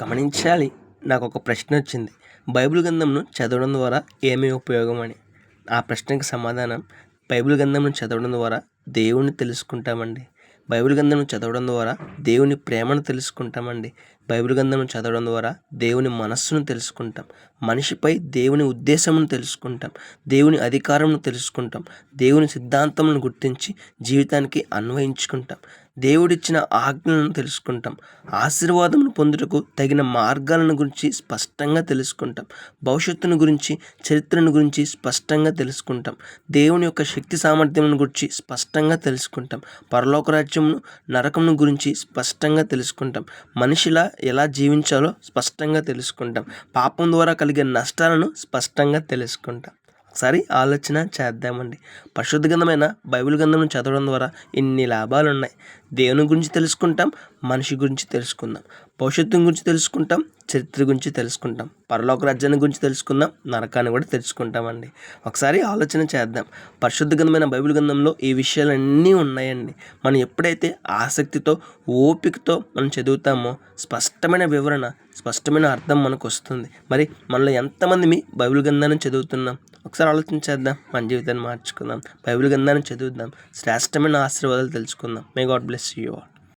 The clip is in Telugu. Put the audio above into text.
గమనించాలి. నాకొక ప్రశ్న వచ్చింది. బైబిల్ గ్రంథంను చదవడం ద్వారా ఏమి ఉపయోగం అని. ఆ ప్రశ్నకి సమాధానం బైబిల్ గ్రంథంను చదవడం ద్వారా దేవుణ్ణి తెలుసుకుంటామండి. బైబిల్ గ్రంథంను చదవడం ద్వారా దేవుని ప్రేమను తెలుసుకుంటామండి. బైబిల్ గ్రంథంను చదవడం ద్వారా దేవుని మనస్సును తెలుసుకుంటాం. మనిషిపై దేవుని ఉద్దేశమును తెలుసుకుంటాం. దేవుని అధికారమును తెలుసుకుంటాం. దేవుని సిద్ధాంతములను గుర్తించి జీవితానికి అన్వయించుకుంటాం. దేవుడిచ్చిన ఆజ్ఞలను తెలుసుకుంటాం. ఆశీర్వాదమును పొందుటకు తగిన మార్గాలను గురించి స్పష్టంగా తెలుసుకుంటాం. భవిష్యత్తును గురించి, చరిత్రను గురించి స్పష్టంగా తెలుసుకుంటాం. దేవుని యొక్క శక్తి సామర్థ్యములను గురించి స్పష్టంగా తెలుసుకుంటాం. పరలోక రాజ్యమును, నరకమును గురించి స్పష్టంగా తెలుసుకుంటాం. మనిషిలా ఎలా జీవించాలో స్పష్టంగా తెలుసుకుంటాం. పాపం ద్వారా కలిగే నష్టాలను స్పష్టంగా తెలుసుకుంటాం. ఒకసారి ఆలోచన చేద్దామండి. పరిశుద్ధ గ్రంథమైన బైబిల్ గ్రంథం చదవడం ద్వారా ఇన్ని లాభాలు ఉన్నాయి. దేవుని గురించి తెలుసుకుంటాం, మనిషి గురించి తెలుసుకుందాం, భవిష్యత్తు గురించి తెలుసుకుంటాం, చరిత్ర గురించి తెలుసుకుంటాం, పరలోక రాజ్యాన్ని గురించి తెలుసుకుందాం, నరకాన్ని కూడా తెలుసుకుంటామండి. ఒకసారి ఆలోచన చేద్దాం. పరిశుద్ధ గ్రంథమైన బైబిల్ గ్రంథంలో ఈ విషయాలన్నీ ఉన్నాయండి. మనం ఎప్పుడైతే ఆసక్తితో, ఓపికతో మనం చదువుతామో స్పష్టమైన వివరణ, స్పష్టమైన అర్థం మనకు వస్తుంది. మరి మనలో ఎంతమంది బైబిల్ గ్రంథాన్ని చదువుతున్నాం? ఒకసారి ఆలోచించేద్దాం. మన జీవితాన్ని మార్చుకుందాం. బైబిల్ గ్రంథాన్ని చదువుదాం. శ్రేష్టమైన ఆశీర్వాదాలు తెలుసుకుందాం. May God bless you all.